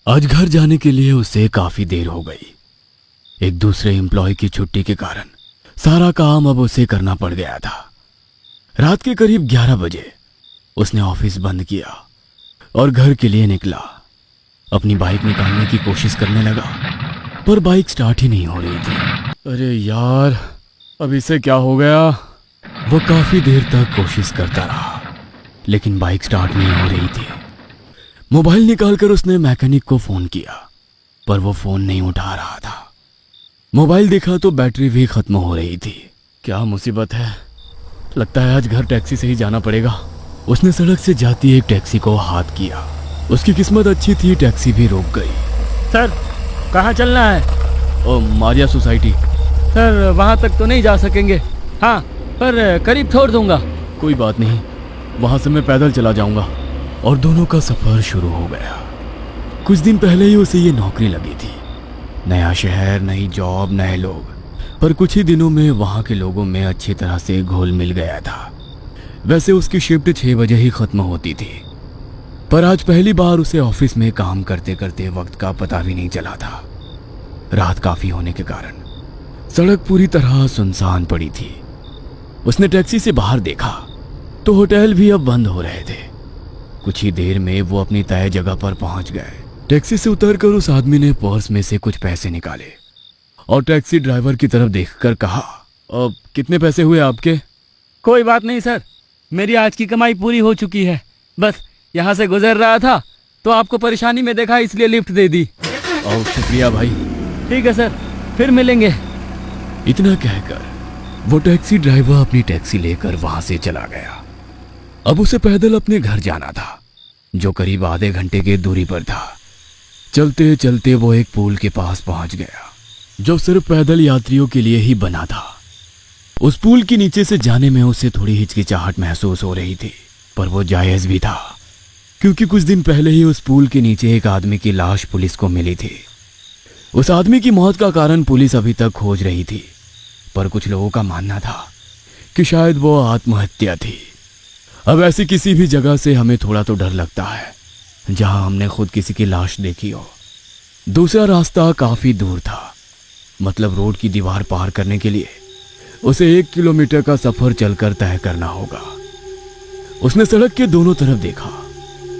आज घर जाने के लिए उसे काफी देर हो गई। एक दूसरे एम्प्लॉय की छुट्टी के कारण सारा काम अब उसे करना पड़ गया था। रात के करीब 11 बजे उसने ऑफिस बंद किया और घर के लिए निकला। अपनी बाइक निकालने की कोशिश करने लगा, पर बाइक स्टार्ट ही नहीं हो रही थी। अरे यार, अब इसे क्या हो गया? वो काफी देर तक कोशिश करता रहा, लेकिन बाइक स्टार्ट नहीं हो रही थी। मोबाइल निकालकर उसने मैकेनिक को फोन किया, पर वो फोन नहीं उठा रहा था। मोबाइल देखा तो बैटरी भी खत्म हो रही थी। क्या मुसीबत है, लगता है आज घर टैक्सी से ही जाना पड़ेगा। उसने सड़क से जाती एक टैक्सी को हाथ किया। उसकी किस्मत अच्छी थी, टैक्सी भी रुक गई। सर, कहाँ चलना है? ओ, मारिया सोसाइटी। सर, वहाँ तक तो नहीं जा सकेंगे। हाँ, पर करीब छोड़ दूंगा। कोई बात नहीं, वहाँ से मैं पैदल चला जाऊंगा। और दोनों का सफर शुरू हो गया। कुछ दिन पहले ही उसे ये नौकरी लगी थी। नया शहर, नई जॉब, नए लोग, पर कुछ ही दिनों में वहाँ के लोगों में अच्छी तरह से घुल मिल गया था। वैसे उसकी शिफ्ट 6 बजे ही खत्म होती थी, पर आज पहली बार उसे ऑफिस में काम करते करते वक्त का पता भी नहीं चला था। रात काफी होने के कारण सड़क पूरी तरह सुनसान पड़ी थी। उसने टैक्सी से बाहर देखा तो होटल भी अब बंद हो रहे थे। कुछ ही देर में वो अपनी तय जगह पर पहुंच गए। टैक्सी से उतरकर उस आदमी ने पर्स में से कुछ पैसे निकाले और टैक्सी ड्राइवर की तरफ देखकर कहा, अब कितने पैसे हुए आपके? कोई बात नहीं सर, मेरी आज की कमाई पूरी हो चुकी है। बस यहाँ से गुजर रहा था तो आपको परेशानी में देखा, इसलिए लिफ्ट दे दी। और शुक्रिया भाई। ठीक है सर, फिर मिलेंगे। इतना कहकर वो टैक्सी ड्राइवर अपनी टैक्सी लेकर वहां से चला गया। अब उसे पैदल अपने घर जाना था, जो करीब आधे घंटे की दूरी पर था। चलते चलते वो एक पुल के पास पहुंच गया, जो सिर्फ पैदल यात्रियों के लिए ही बना था। उस पुल के नीचे से जाने में उसे थोड़ी हिचकिचाहट महसूस हो रही थी, पर वो जायज भी था, क्योंकि कुछ दिन पहले ही उस पुल के नीचे एक आदमी की लाश पुलिस को मिली थी। उस आदमी की मौत का कारण पुलिस अभी तक खोज रही थी, पर कुछ लोगों का मानना था कि शायद वो आत्महत्या थी। अब ऐसी किसी भी जगह से हमें थोड़ा तो डर लगता है जहां हमने खुद किसी की लाश देखी हो। दूसरा रास्ता काफी दूर था, मतलब रोड की दीवार पार करने के लिए उसे 1 किलोमीटर का सफर चलकर तय करना होगा। उसने सड़क के दोनों तरफ देखा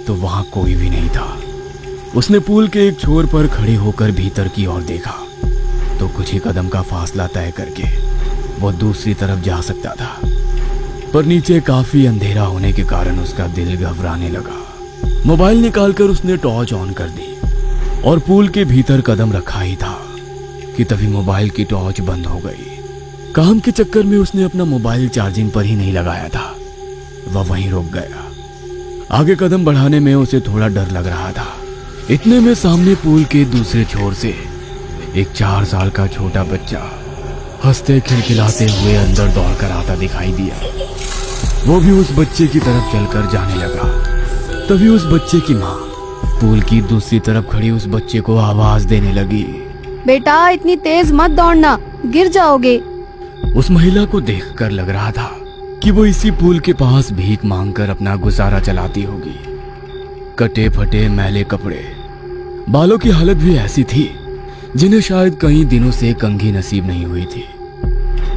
तो वहां कोई भी नहीं था। उसने पुल के एक छोर पर खड़े होकर भीतर की ओर देखा तो कुछ ही कदम का फासला तय करके वो दूसरी तरफ जा सकता था, पर नीचे काफी अंधेरा होने के कारण उसका दिल घबराने लगा। मोबाइल निकालकर उसने टॉर्च ऑन कर दी और पुल के भीतर कदम रखा ही था कि तभी मोबाइल की टॉर्च बंद हो गई। काम के चक्कर में उसने अपना मोबाइल चार्जिंग पर ही नहीं लगाया था। वह वहीं रुक गया। आगे कदम बढ़ाने में उसे थोड़ा डर लग रहा था। इतने में सामने पुल के दूसरे छोर से एक 4 साल का छोटा बच्चा हंसते खिलखिलाते हुए अंदर दौड़कर आता दिखाई दिया। वो भी उस बच्चे की तरफ चलकर जाने लगा। तभी उस बच्चे की माँ पुल की दूसरी तरफ खड़ी उस बच्चे को आवाज देने लगी, बेटा इतनी तेज मत दौड़ना, गिर जाओगे। उस महिला को देखकर लग रहा था कि वो इसी पुल के पास भीख मांगकर अपना गुजारा चलाती होगी। कटे फटे मैले कपड़े, बालों की हालत भी ऐसी थी जिन्हें शायद कई दिनों से कंघी नसीब नहीं हुई थी।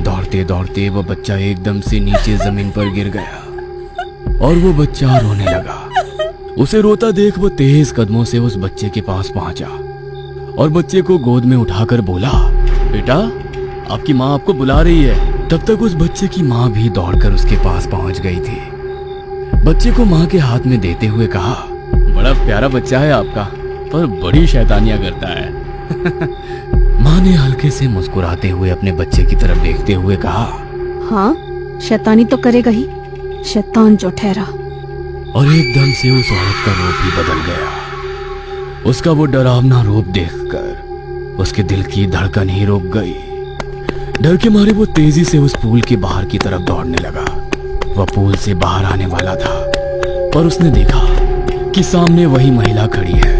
दौड़ते दौड़ते वो बच्चा एकदम से नीचे जमीन पर गिर गया और वो बच्चा रोने लगा। उसे रोता देख वो तेज कदमों से उस बच्चे के पास पहुंचा और बच्चे को गोद में उठाकर बोला, बेटा आपकी माँ आपको बुला रही है। तब तक उस बच्चे की माँ भी दौड़कर उसके पास पहुंच गई थी। बच्चे को माँ के हाथ में देते हुए कहा, बड़ा प्यारा बच्चा है आपका, पर बड़ी शैतानियां करता है। माँ ने हल्के से मुस्कुराते हुए अपने बच्चे की तरफ देखते हुए कहा, हाँ शैतानी तो करेगा ही, शैतान जो ठहरा। और एकदम से उस औरत का रूप ही बदल गया। उसका वो डरावना रूप देखकर उसके दिल की धड़कन ही रुक गई। डर के मारे वो तेजी से उस पुल के बाहर की तरफ दौड़ने लगा। वह पुल से बाहर आने वाला था, पर उसने देखा कि सामने वही महिला खड़ी है।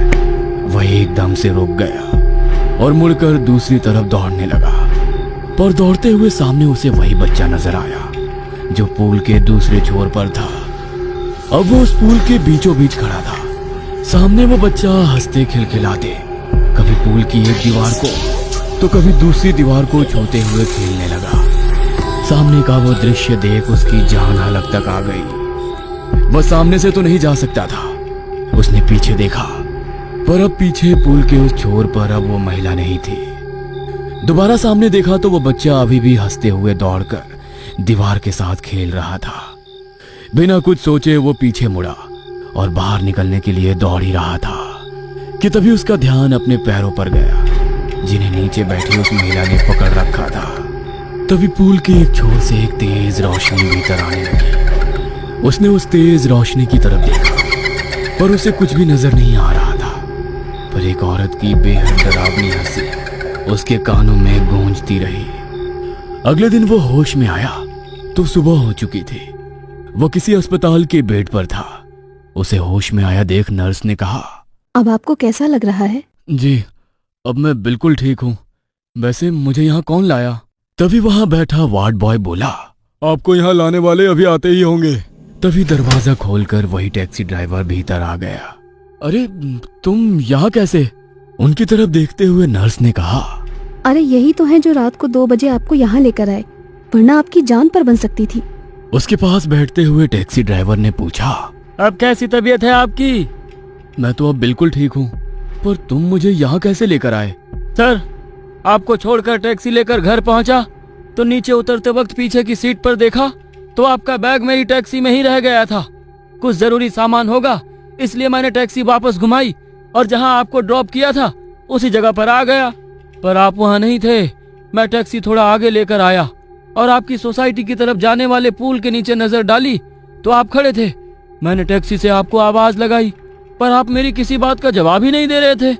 वह एकदम से रुक गया और मुड़कर दूसरी तरफ दौड़ने लगा, पर दौड़ते हुए सामने उसे वही बच्चा नजर आया जो पुल के दूसरे छोर पर था। अब वो उस पुल के बीचों बीच खड़ा था। सामने वो बच्चा हंसते खिलखिलाते कभी पुल की एक दीवार को तो कभी दूसरी दीवार को छूते हुए खेलने लगा। सामने का वो दृश्य देख उसकी जान हलक तक आ गई। वह सामने से तो नहीं जा सकता था। उसने पीछे देखा, पर अब पीछे पुल के उस छोर पर अब वो महिला नहीं थी। दोबारा सामने देखा तो वो बच्चा अभी भी हंसते हुए दौड़कर दीवार के साथ खेल रहा था। बिना कुछ सोचे वो पीछे मुड़ा और बाहर निकलने के लिए दौड़ ही रहा था कि तभी उसका ध्यान अपने पैरों पर गया, जिन्हें नीचे बैठी उस महिला ने पकड़ रखा था। तभी पुल के एक छोर से एक तेज रोशनी भीतर आने लगी। उसने उस तेज रोशनी की तरफ देखा, पर उसे कुछ भी नजर नहीं आ रहा था। पर एक औरत की बेहद डरावनी हंसी उसके कानों में गूंजती रही। अगले दिन वो होश में आया तो सुबह हो चुकी थी। वो किसी अस्पताल के बेड पर था। उसे होश में आया देख नर्स ने कहा, अब आपको कैसा लग रहा है? जी, अब मैं बिल्कुल ठीक हूँ। वैसे मुझे यहाँ कौन लाया? तभी वहां बैठा वार्ड बॉय बोला, आपको यहाँ लाने वाले अभी आते ही होंगे। तभी दरवाजा खोलकर वही टैक्सी ड्राइवर भीतर आ गया। अरे तुम यहाँ कैसे? उनकी तरफ देखते हुए नर्स ने कहा, अरे यही तो है जो रात को 2 बजे आपको यहाँ लेकर आए, वरना आपकी जान पर बन सकती थी। उसके पास बैठते हुए टैक्सी ड्राइवर ने पूछा, अब कैसी तबीयत है आपकी? मैं तो अब बिल्कुल ठीक हूँ, पर तुम मुझे यहाँ कैसे लेकर आए? सर, आपको छोड़कर टैक्सी लेकर घर पहुंचा तो नीचे उतरते वक्त पीछे की सीट पर देखा तो आपका बैग मेरी टैक्सी में ही रह गया था। कुछ जरूरी सामान होगा इसलिए मैंने टैक्सी वापस घुमाई और जहां आपको ड्रॉप किया था उसी जगह पर आ गया, पर आप वहां नहीं थे। मैं टैक्सी थोड़ा आगे लेकर आया और आपकी सोसाइटी की तरफ जाने वाले पुल के नीचे नजर डाली तो आप खड़े थे। मैंने टैक्सी से आपको आवाज लगाई पर आप मेरी किसी बात का जवाब ही नहीं दे रहे थे।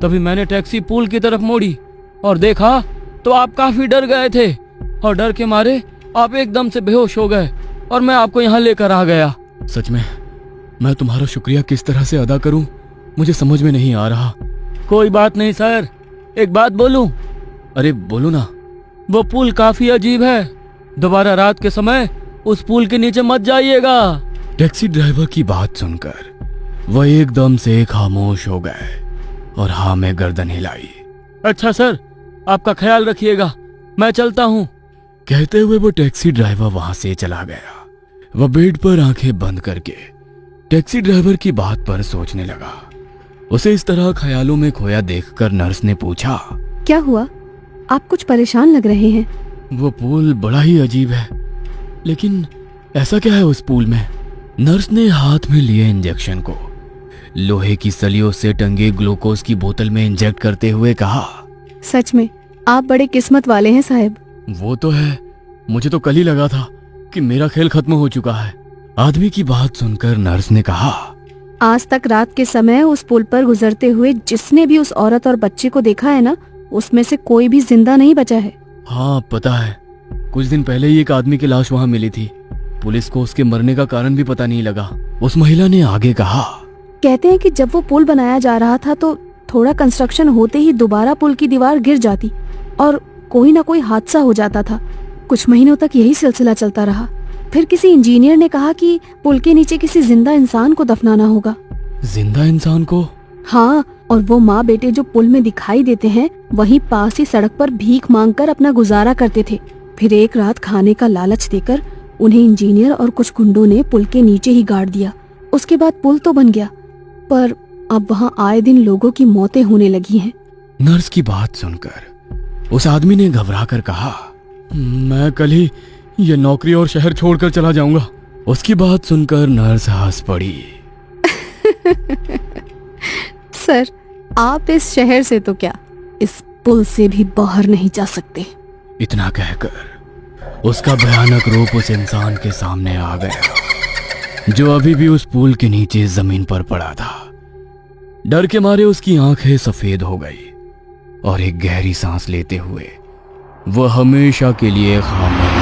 तभी मैंने टैक्सी पुल की तरफ मोड़ी और देखा तो आप काफी डर गए थे और डर के मारे आप एकदम से बेहोश हो गए और मैं आपको यहाँ लेकर आ गया। सच में मैं तुम्हारा शुक्रिया किस तरह से अदा करूं, मुझे समझ में नहीं आ रहा। कोई बात नहीं सर, एक बात बोलूं? अरे बोलो ना। वो पुल काफी अजीब है, दोबारा रात के समय उस पुल के नीचे मत जाइएगा। टैक्सी ड्राइवर की बात सुनकर वह एकदम से खामोश हो गए और हाँ में गर्दन हिलाई। अच्छा सर, आपका ख्याल रखिएगा, मैं चलता हूँ। कहते हुए वो टैक्सी ड्राइवर वहां से चला गया। वह बेड पर आंखें बंद करके टैक्सी ड्राइवर की बात पर सोचने लगा। उसे इस तरह ख्यालों में खोया देखकर नर्स ने पूछा, क्या हुआ? आप कुछ परेशान लग रहे हैं। वो पुल बड़ा ही अजीब है, लेकिन ऐसा क्या है उस पुल में? नर्स ने हाथ में लिए इंजेक्शन को लोहे की सलियों से टंगे ग्लूकोज की बोतल में इंजेक्ट करते हुए कहा, सच में आप बड़े किस्मत वाले हैं साहब। वो तो है, मुझे तो कल ही लगा था कि मेरा खेल खत्म हो चुका है। आदमी की बात सुनकर नर्स ने कहा, आज तक रात के समय उस पुल पर गुजरते हुए जिसने भी उस औरत और बच्चे को देखा है ना, उसमें से कोई भी जिंदा नहीं बचा है। हाँ पता है, कुछ दिन पहले ही एक आदमी की लाश वहाँ मिली थी। पुलिस को उसके मरने का कारण भी पता नहीं लगा। उस महिला ने आगे कहा, कहते हैं कि जब वो पुल बनाया जा रहा था तो थोड़ा कंस्ट्रक्शन होते ही दोबारा पुल की दीवार गिर जाती और कोई ना कोई हादसा हो जाता था। कुछ महीनों तक यही सिलसिला चलता रहा। फिर किसी इंजीनियर ने कहा कि पुल के नीचे किसी जिंदा इंसान को दफनाना होगा। जिंदा इंसान को? हाँ, और वो माँ बेटे जो पुल में दिखाई देते हैं वहीं पास ही सड़क पर भीख मांगकर अपना गुजारा करते थे। फिर एक रात खाने का लालच देकर उन्हें इंजीनियर और कुछ गुंडों ने पुल के नीचे ही गाड़ दिया। उसके बाद पुल तो बन गया, पर अब वहाँ आए दिन लोगों की मौतें होने लगी हैं। नर्स की बात सुनकर उस आदमी ने घबरा कर कहा, मैं कल ही ये नौकरी और शहर छोड़कर चला जाऊंगा। उसकी बात सुनकर नर्स हंस पड़ी। सर, आप इस शहर से तो क्या, इस पुल से भी बाहर नहीं जा सकते। इतना कहकर उसका भयानक रूप उस इंसान के सामने आ गया जो अभी भी उस पुल के नीचे जमीन पर पड़ा था। डर के मारे उसकी आंखें सफेद हो गई और एक गहरी सांस लेते हुए वह हमेशा के लिए खामोश